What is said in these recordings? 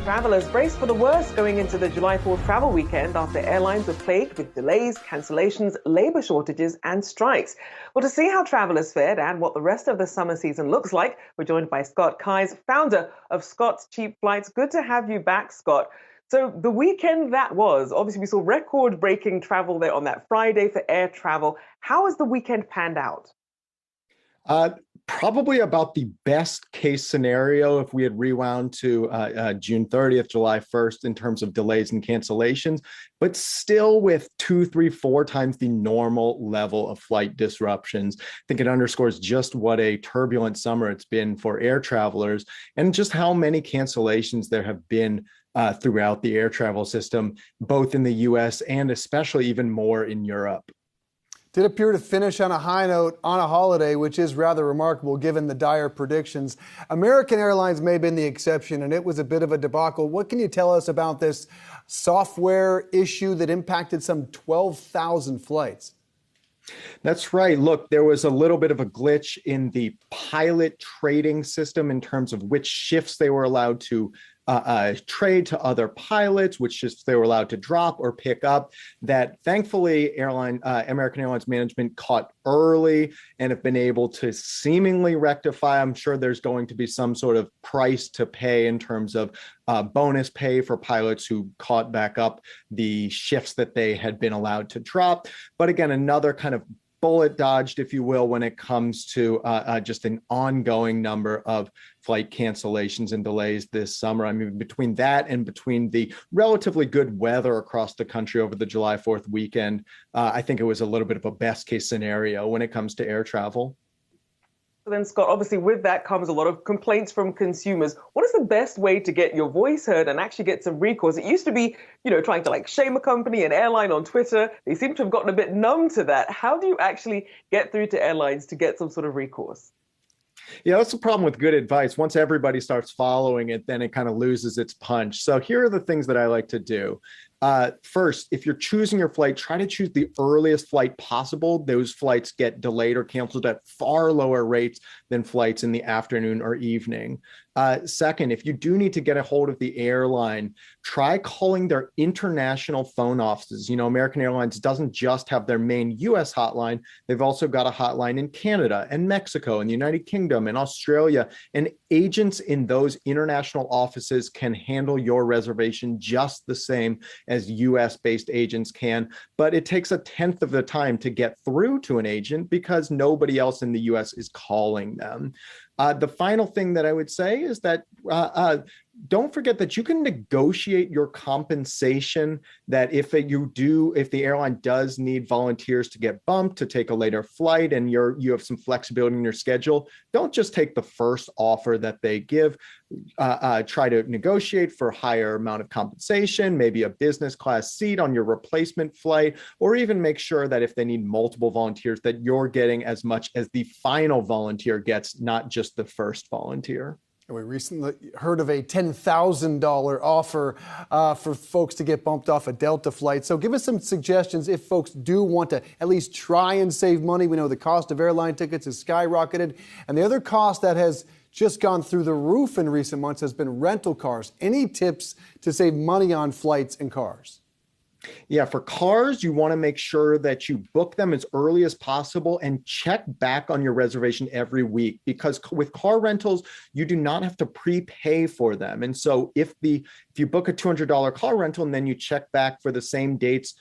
Travelers brace for the worst going into the July 4th travel weekend after airlines were plagued with delays, cancellations, labor shortages, and strikes. Well, to see how travelers fared and what the rest of the summer season looks like, we're joined by Scott Keyes, founder of Scott's Cheap Flights. Good to have you back, Scott. So the weekend that was, obviously we saw record-breaking travel there on that Friday for air travel. How has the weekend panned out? Probably about the best case scenario if we had rewound to June 30th, July 1st in terms of delays and cancellations, but still with 2, 3, 4 times the normal level of flight disruptions. I think it underscores just what a turbulent summer it's been for air travelers and just how many cancellations there have been throughout the air travel system, both in the US and especially even more in Europe. Did appear to finish on a high note on a holiday, which is rather remarkable given the dire predictions. American Airlines may have been the exception, and it was a bit of a debacle. What can you tell us about this software issue that impacted some 12,000 flights? That's right. Look, there was a little bit of a glitch in the pilot trading system in terms of which shifts they were allowed to trade to other pilots, which shifts they were allowed to drop or pick up, that thankfully American Airlines management caught early and have been able to seemingly rectify. I'm sure there's going to be some sort of price to pay in terms of bonus pay for pilots who caught back up the shifts that they had been allowed to drop. But again, another kind of bullet dodged, if you will, when it comes to just an ongoing number of flight cancellations and delays this summer. I mean, between that and between the relatively good weather across the country over the July 4th weekend, I think it was a little bit of a best case scenario when it comes to air travel. So then, Scott, obviously with that comes a lot of complaints from consumers. What is the best way to get your voice heard and actually get some recourse? It used to be, trying to shame a company, an airline on Twitter. They seem to have gotten a bit numb to that. How do you actually get through to airlines to get some sort of recourse? Yeah, that's the problem with good advice. Once everybody starts following it, then it kind of loses its punch. So here are the things that I like to do. First, if you're choosing your flight, try to choose the earliest flight possible. Those flights get delayed or canceled at far lower rates than flights in the afternoon or evening. Second, if you do need to get a hold of the airline, try calling their international phone offices. American Airlines doesn't just have their main US hotline. They've also got a hotline in Canada and Mexico and the United Kingdom and Australia. And agents in those international offices can handle your reservation just the same as US-based agents can. But it takes 1/10 of the time to get through to an agent because nobody else in the US is calling them. The final thing that I would say is that don't forget that you can negotiate your compensation, that if the airline does need volunteers to get bumped to take a later flight and you have some flexibility in your schedule, don't just take the first offer that they give. Try to negotiate for a higher amount of compensation, maybe a business class seat on your replacement flight, or even make sure that if they need multiple volunteers, that you're getting as much as the final volunteer gets, not just the first volunteer. We recently heard of a $10,000 offer for folks to get bumped off a Delta flight. So give us some suggestions if folks do want to at least try and save money. We know the cost of airline tickets has skyrocketed. And the other cost that has just gone through the roof in recent months has been rental cars. Any tips to save money on flights and cars? Yeah, for cars, you want to make sure that you book them as early as possible and check back on your reservation every week, because with car rentals, you do not have to prepay for them. And so if you book a $200 car rental and then you check back for the same dates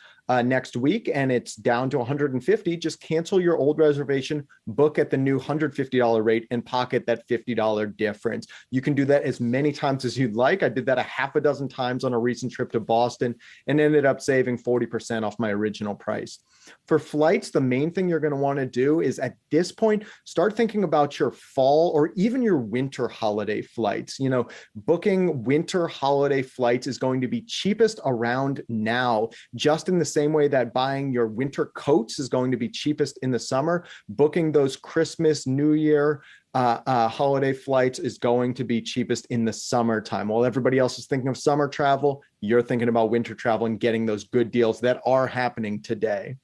next week and it's down to $150, just cancel your old reservation, book at the new $150 rate and pocket that $50 difference. You can do that as many times as you'd like. I did that a half a dozen times on a recent trip to Boston and ended up saving 40% off my original price. For flights, the main thing you're going to want to do is at this point, start thinking about your fall or even your winter holiday flights. Booking winter holiday flights is going to be cheapest around now, just in the same way that buying your winter coats is going to be cheapest in the summer. Booking those Christmas, New Year, holiday flights is going to be cheapest in the summertime. While everybody else is thinking of summer travel, you're thinking about winter travel and getting those good deals that are happening today.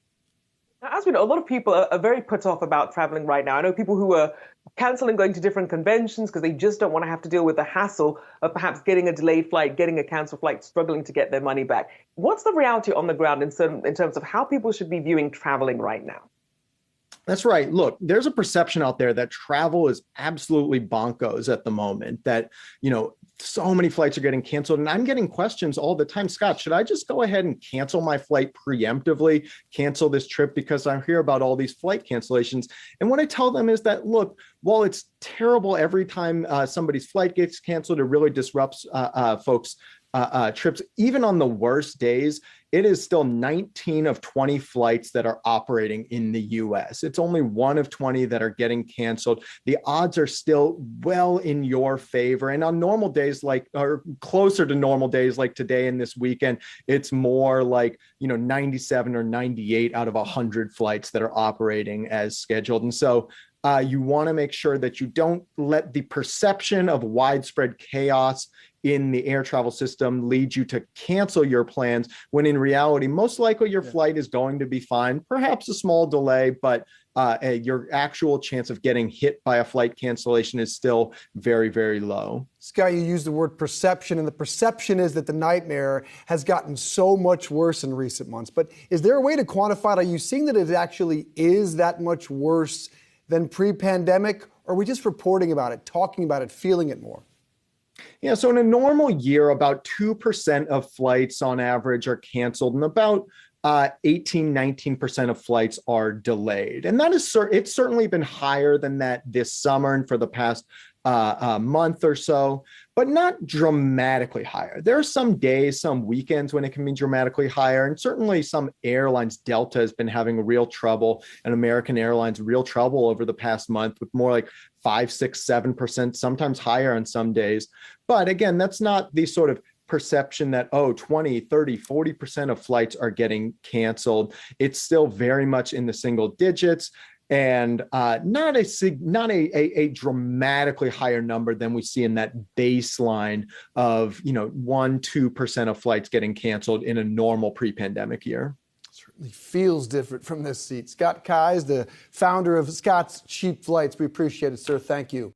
As we know, a lot of people are very put off about traveling right now. I know people who are canceling going to different conventions because they just don't want to have to deal with the hassle of perhaps getting a delayed flight, getting a canceled flight, struggling to get their money back. What's the reality on the ground in terms of how people should be viewing traveling right now? That's right. Look, there's a perception out there that travel is absolutely bonkos at the moment, that, so many flights are getting canceled. And I'm getting questions all the time. Scott, should I just go ahead and cancel my flight preemptively, cancel this trip because I hear about all these flight cancellations? And what I tell them is that, look, while it's terrible every time somebody's flight gets canceled, it really disrupts folks' trips. Even on the worst days, it is still 19 of 20 flights that are operating in the US. It's only 1 of 20 that are getting canceled. The odds are still well in your favor. And on normal days, or closer to normal days like today and this weekend, it's more like, 97 or 98 out of 100 flights that are operating as scheduled. And so you want to make sure that you don't let the perception of widespread chaos in the air travel system lead you to cancel your plans, when in reality, most likely your flight is going to be fine, perhaps a small delay, but your actual chance of getting hit by a flight cancellation is still very, very low. Scott, you used the word perception, and the perception is that the nightmare has gotten so much worse in recent months. But is there a way to quantify it? Are you seeing that it actually is that much worse than pre-pandemic? Or are we just reporting about it, talking about it, feeling it more? Yeah, so in a normal year, about 2% of flights on average are canceled, and about 19% of flights are delayed. And that is it's certainly been higher than that this summer and for the past month or so, but not dramatically higher. There are some days, some weekends when it can be dramatically higher. And certainly some airlines, Delta has been having real trouble, and American Airlines real trouble over the past month, with more like 5, 6, 7%, sometimes higher on some days. But again, that's not the sort of perception that, 20, 30, 40% of flights are getting canceled. It's still very much in the single digits, and not a dramatically higher number than we see in that baseline of 1-2% of flights getting canceled in a normal pre-pandemic year. Certainly feels different from this seat. Scott Keyes, the founder of Scott's Cheap Flights. We appreciate it, sir. Thank you.